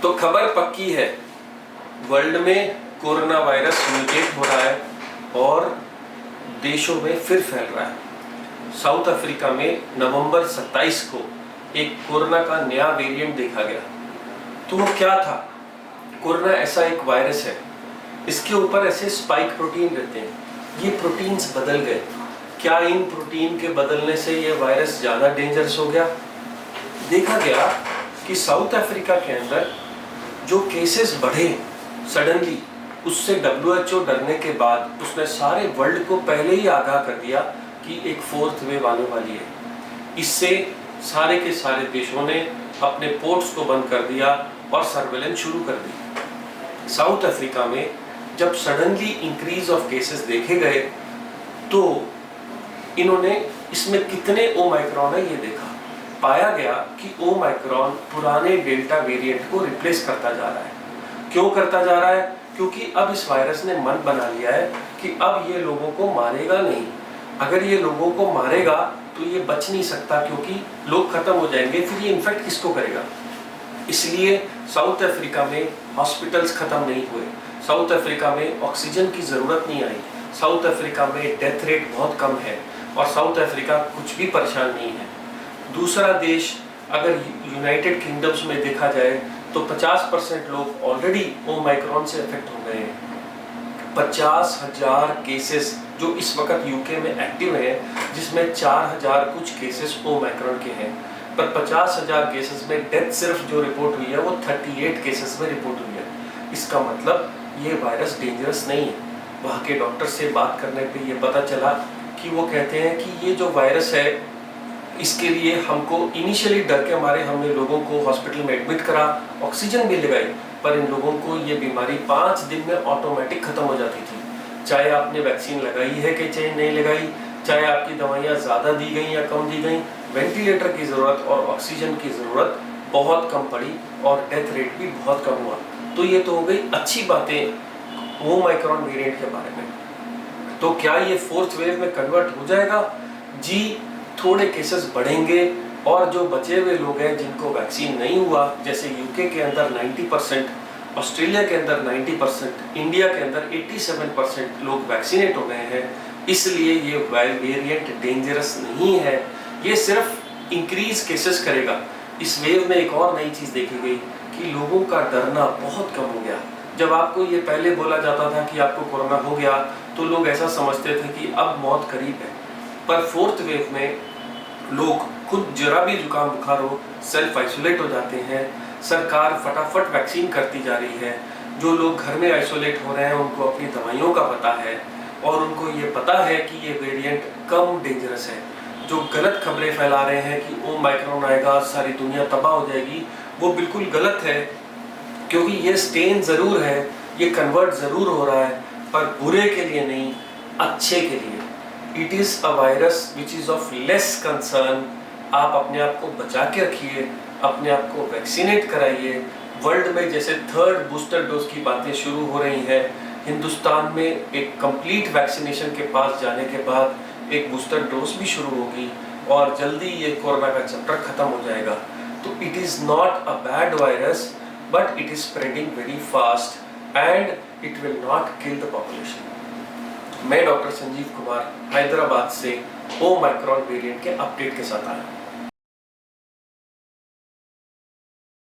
तो खबर पक्की है, वर्ल्ड में कोरोना वायरस म्यूटेट हो रहा है और देशों में फिर फैल रहा है। साउथ अफ्रीका में नवंबर 27 को एक कोरोना का नया वेरिएंट देखा गया। तो वो क्या था? कोरोना ऐसा एक वायरस है, इसके ऊपर ऐसे स्पाइक प्रोटीन रहते हैं। ये प्रोटीन्स बदल गए। क्या इन प्रोटीन के बदलने से ये वायरस ज़्यादा डेंजरस हो गया? देखा गया कि साउथ अफ्रीका के अंदर जो केसेस बढ़े सडनली, उससे WHO डरने के बाद उसने सारे वर्ल्ड को पहले ही आगाह कर दिया कि एक फोर्थ वेव आने वाली है। इससे सारे के सारे देशों ने अपने पोर्ट्स को बंद कर दिया और सर्वेलेंस शुरू कर दी। साउथ अफ्रीका में जब सडनली इंक्रीज ऑफ केसेस देखे गए तो इन्होंने इसमें कितने ओमाइक्रॉन है ये देखा। पाया गया कि ओमाइक्रॉन पुराने डेल्टा वेरिएंट को रिप्लेस करता जा रहा है। क्यों करता जा रहा है? क्योंकि अब इस वायरस ने मन बना लिया है कि अब ये लोगों को मारेगा नहीं। अगर ये लोगों को मारेगा तो ये बच नहीं सकता, क्योंकि लोग खत्म हो जाएंगे, फिर ये इन्फेक्ट किसको करेगा। इसलिए साउथ अफ्रीका में हॉस्पिटल्स खत्म नहीं हुए, साउथ अफ्रीका में ऑक्सीजन की ज़रूरत नहीं आई, साउथ अफ्रीका में डेथ रेट बहुत कम है और साउथ अफ्रीका कुछ भी परेशान नहीं है। दूसरा देश अगर यूनाइटेड किंगडम्स में देखा जाए तो 50% लोग ऑलरेडी ओमाइक्रॉन से अफेक्ट हो गए हैं। 50,000 केसेस जो इस वक्त यूके में एक्टिव हैं, जिसमें 4,000 कुछ केसेस ओमाइक्रॉन के हैं, पर 50,000 केसेस में डेथ सिर्फ जो रिपोर्ट हुई है वो 38 केसेस में रिपोर्ट हुई है। इसका मतलब ये वायरस डेंजरस नहीं है। वहाँ के डॉक्टर से बात करने पे ये पता चला कि वो कहते हैं कि ये जो वायरस है, इसके लिए हमको इनिशियली डर के मारे हमने लोगों को हॉस्पिटल में एडमिट करा, ऑक्सीजन भी लगाई, पर इन लोगों को ये बीमारी 5 दिन में ऑटोमेटिक खत्म हो जाती थी। चाहे आपने वैक्सीन लगाई है कि चाहे नहीं लगाई, चाहे आपकी दवाइयाँ ज़्यादा दी गई या कम दी गई, वेंटिलेटर की ज़रूरत और ऑक्सीजन की ज़रूरत बहुत कम पड़ी और डेथ रेट भी बहुत कम हुआ। तो ये तो हो गई अच्छी बातें ओमाइक्रॉन वेरिएंट के बारे में। तो क्या ये फोर्थ वेव में कन्वर्ट हो जाएगा? जी, थोड़े केसेस बढ़ेंगे और जो बचे हुए लोग हैं जिनको वैक्सीन नहीं हुआ, जैसे यूके के अंदर 90%, ऑस्ट्रेलिया के अंदर 90%, इंडिया के अंदर 87% लोग वैक्सीनेट हो गए हैं, इसलिए ये वेरिएंट डेंजरस नहीं है। ये सिर्फ इंक्रीज केसेस करेगा। इस वेव में एक और नई चीज़ देखी गई कि लोगों का डरना बहुत कम हो गया। जब आपको ये पहले बोला जाता था कि आपको कोरोना हो गया तो लोग ऐसा समझते थे कि अब मौत करीब है, पर फोर्थ वेव में लोग खुद जरा भी जुकाम बुखार हो सेल्फ आइसोलेट हो जाते हैं। सरकार फटाफट वैक्सीन करती जा रही है। जो लोग घर में आइसोलेट हो रहे हैं उनको अपनी दवाइयों का पता है और उनको ये पता है कि ये वेरिएंट कम डेंजरस है। जो गलत खबरें फैला रहे हैं कि ओमाइक्रॉन आएगा सारी दुनिया तबाह हो जाएगी, वो बिल्कुल गलत है, क्योंकि ये स्टेन ज़रूर है, ये कन्वर्ट ज़रूर हो रहा है, पर बुरे के लिए नहीं, अच्छे के लिए। It is a virus which is of less concern. आप अपने आप को बचा के रखिए, अपने आप को वैक्सीनेट कराइए। वर्ल्ड में जैसे थर्ड बूस्टर डोज की बातें शुरू हो रही हैं, हिंदुस्तान में एक कंप्लीट वैक्सीनेशन के पास जाने के बाद एक बूस्टर डोज भी शुरू होगी और जल्दी ये कोरोना का चैप्टर ख़त्म हो जाएगा। तो it is not a bad virus, but it is spreading very fast and it will not kill the population. मैं डॉक्टर संजीव कुमार हैदराबाद से ओमाइक्रॉन वेरिएंट के अपडेट के साथ आया।